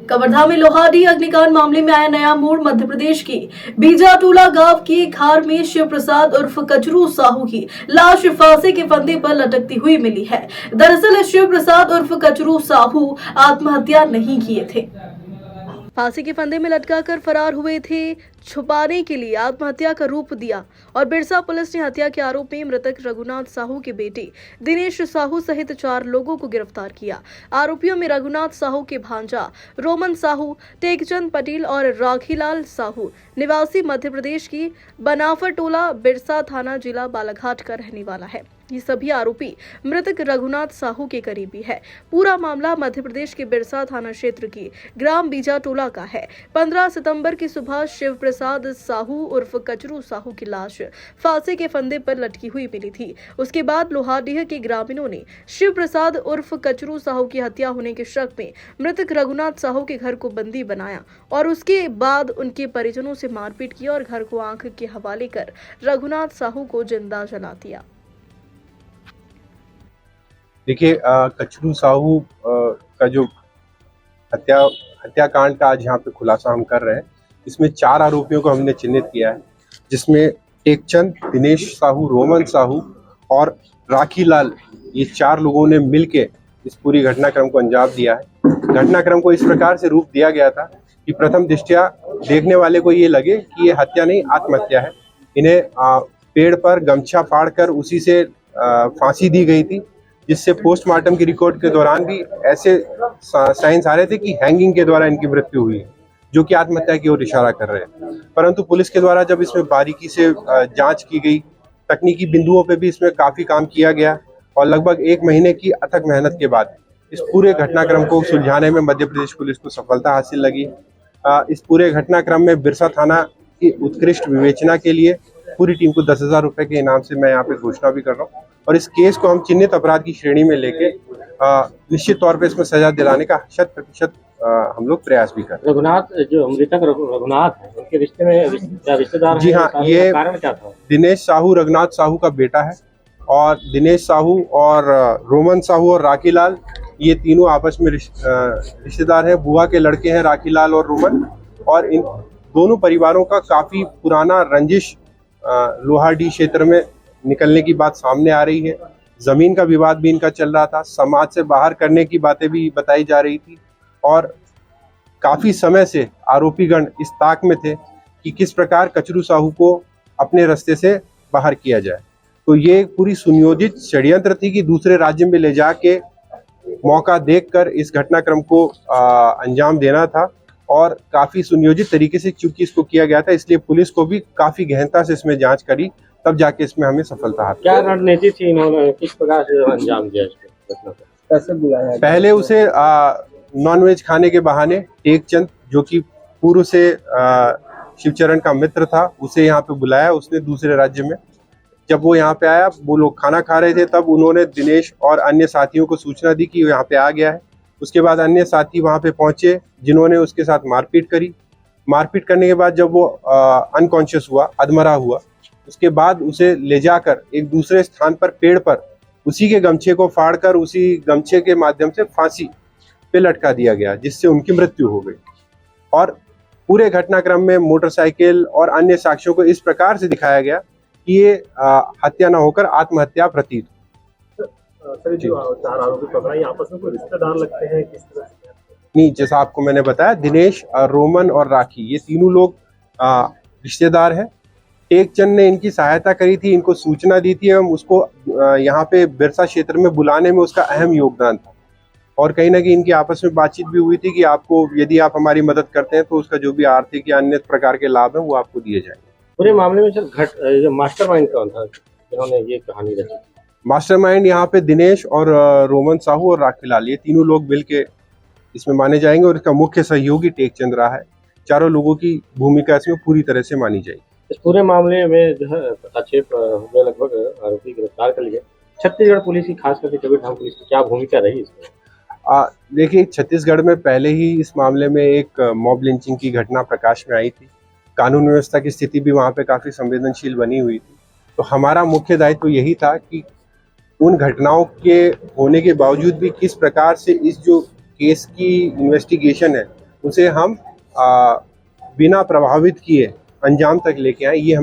कवर्धा में लोहारडीह अग्निकांड मामले में आया नया मोड़। मध्य प्रदेश की बीजाटोला गांव की खार में शिव प्रसाद उर्फ कचरू साहू की लाश फांसी के फंदे पर लटकती हुई मिली है। दरअसल शिव प्रसाद उर्फ कचरू साहू आत्महत्या नहीं किए थे, फांसी के फंदे में लटकाकर फरार हुए थे। छुपाने के लिए आत्महत्या का रूप दिया और बिरसा पुलिस ने हत्या के आरोप में मृतक रघुनाथ साहू के बेटे दिनेश साहू सहित 4 लोगों को गिरफ्तार किया। आरोपियों में रघुनाथ साहू के भांजा रोमन साहू, टेकचंद पटेल और राखीलाल साहू निवासी मध्य प्रदेश की बनाफर टोला बिरसा थाना जिला बालाघाट का रहने वाला है। ये सभी आरोपी मृतक रघुनाथ साहू के करीबी है। पूरा मामला मध्य प्रदेश के बिरसा थाना क्षेत्र की ग्राम बीजाटोला का है। 15 सितंबर की सुबह शिव प्रसाद साहू उर्फ कचरू साहू की लाश फांसी के फंदे पर लटकी हुई मिली थी। उसके बाद लोहारडीह के ग्रामीणों ने शिव प्रसाद उर्फ कचरू साहू की हत्या होने के शक में मृतक रघुनाथ साहू के घर को बंदी बनाया और उसके बाद उनके परिजनों से मारपीट की और घर को आंख के हवाले कर रघुनाथ साहू को जिंदा जला दिया। देखिए, कचरू साहू का जो हत्याकांड का आज यहाँ पे खुलासा हम कर रहे हैं। इसमें 4 आरोपियों को हमने चिन्हित किया है, जिसमें टेकचंद, दिनेश साहू, रोमन साहू और राखीलाल, ये 4 लोगों ने मिलके इस पूरी घटनाक्रम को अंजाम दिया है। घटनाक्रम को इस प्रकार से रूप दिया गया था कि प्रथम दृष्टया देखने वाले को ये लगे कि ये हत्या नहीं आत्महत्या है। इन्हें पेड़ पर गमछा फाड़कर उसी से फांसी दी गई थी, जिससे पोस्टमार्टम की रिकॉर्ड के दौरान भी ऐसे साइंस आ रहे थे कि हैंगिंग के द्वारा इनकी मृत्यु हुई है, जो कि आत्महत्या की ओर इशारा कर रहे हैं। परंतु पुलिस के द्वारा जब इसमें बारीकी से जांच की गई, तकनीकी बिंदुओं पे भी इसमें काफी काम किया गया और लगभग 1 महीने की अथक मेहनत के बाद इस पूरे घटनाक्रम को सुलझाने में मध्य प्रदेश पुलिस को सफलता हासिल लगी। इस पूरे घटनाक्रम में बिरसा थाना की उत्कृष्ट विवेचना के लिए पूरी टीम को 10,000 रुपए के इनाम से मैं यहाँ पे घोषणा भी कर रहा हूँ और इस केस को हम चिन्हित अपराध की श्रेणी में लेके निश्चित तौर पे इसमें सजा दिलाने का 100% हम लोग प्रयास भी कर रहे हैं। रघुनाथ, जो मृतक रघुनाथ है, उनके रिश्ते में रिश्तेदार? जी हाँ, ये कारण क्या था? दिनेश साहू रघुनाथ साहू का बेटा है और दिनेश साहू और रोमन साहू और राखीलाल, ये तीनों आपस में रिश्तेदार हैं। बुआ के लड़के हैं राखीलाल और रोमन, और इन दोनों परिवारों का काफी पुराना रंजिश लोहारडीह क्षेत्र में निकलने की बात सामने आ रही है। जमीन का विवाद भी इनका चल रहा था, समाज से बाहर करने की बातें भी बताई जा रही थी और काफी समय से आरोपीगण इस ताक में थे कि किस प्रकार कचरू साहू को अपने रास्ते से बाहर किया जाए। तो ये पूरी सुनियोजित षड्यंत्र थी कि दूसरे राज्य में ले जाके मौका देखकर इस घटनाक्रम को अंजाम देना था और काफी सुनियोजित तरीके से चूंकि इसको किया गया था, इसलिए पुलिस को भी काफी गहनता से इसमें जांच करी, तब जाके इसमें हमें सफलता हासिल। क्या रणनीति थी, इन्होंने किस प्रकार से अंजाम दिया इसको? कैसे बुलाया? पहले उसे नॉनवेज खाने के बहाने टेकचंद, जो कि पूर्व से शिवचरण का मित्र था, उसे यहाँ पे बुलाया उसने दूसरे राज्य में। जब वो यहाँ पे आया, वो लोग खाना खा रहे थे, तब उन्होंने दिनेश और अन्य साथियों को सूचना दी कि वो यहाँ पे आ गया है। उसके बाद अन्य साथी वहाँ पे पहुंचे, जिन्होंने उसके साथ मारपीट करी। मारपीट करने के बाद जब वो अनकॉन्शियस हुआ, अधमरा हुआ, उसके बाद उसे ले जाकर एक दूसरे स्थान पर पेड़ पर उसी के गमछे को फाड़कर उसी गमछे के माध्यम से फांसी पे लटका दिया गया, जिससे उनकी मृत्यु हो गई। और पूरे घटनाक्रम में मोटरसाइकिल और अन्य साक्ष्यों को इस प्रकार से दिखाया गया कि ये हत्या न होकर आत्महत्या प्रतीत। सर, जो 4 आरोपी पकड़ाई, आपस में कोई रिश्तेदार लगते हैं किस तरह से? नहीं, जैसा आपको मैंने बताया, दिनेश, रोमन और राखी, ये तीनों लोग रिश्तेदार हैं। टेकचंद ने इनकी सहायता करी थी, इनको सूचना दी थी एवं उसको यहाँ पे बिरसा क्षेत्र में बुलाने में उसका अहम योगदान था। और कहीं ना कहीं इनकी आपस में बातचीत भी हुई थी कि आपको, यदि आप हमारी मदद करते हैं तो उसका जो भी आर्थिक या अन्य प्रकार के लाभ है वो आपको दिए जाएंगे। पूरे मामले में सर जो मास्टरमाइंड कौन था जिन्होंने ये कहानी रची? मास्टरमाइंड यहाँ पे दिनेश और रोमन साहू और राखीलाल, ये तीनों लोग मिलके इसमें माने जाएंगे और इसका मुख्य सहयोगी टेकचंद रहा है। 4 लोगों की भूमिका इसमें पूरी तरह से मानी जाएगी। इस पूरे मामले में जो है हस्तक्षेप हुए, लगभग आरोपी गिरफ्तार कर लिए। छत्तीसगढ़ पुलिस की, खास करके कबीरधाम पुलिस की क्या भूमिका रही इसमें? देखिए, छत्तीसगढ़ में पहले ही इस मामले में एक मॉब लिंचिंग की घटना प्रकाश में आई थी। कानून व्यवस्था की स्थिति भी वहाँ पे काफ़ी संवेदनशील बनी हुई थी। तो हमारा मुख्य दायित्व तो यही था कि उन घटनाओं के होने के बावजूद भी किस प्रकार से इस जो केस की इन्वेस्टिगेशन है उसे हम बिना प्रभावित किए अंजाम तक लेके आए, ये हम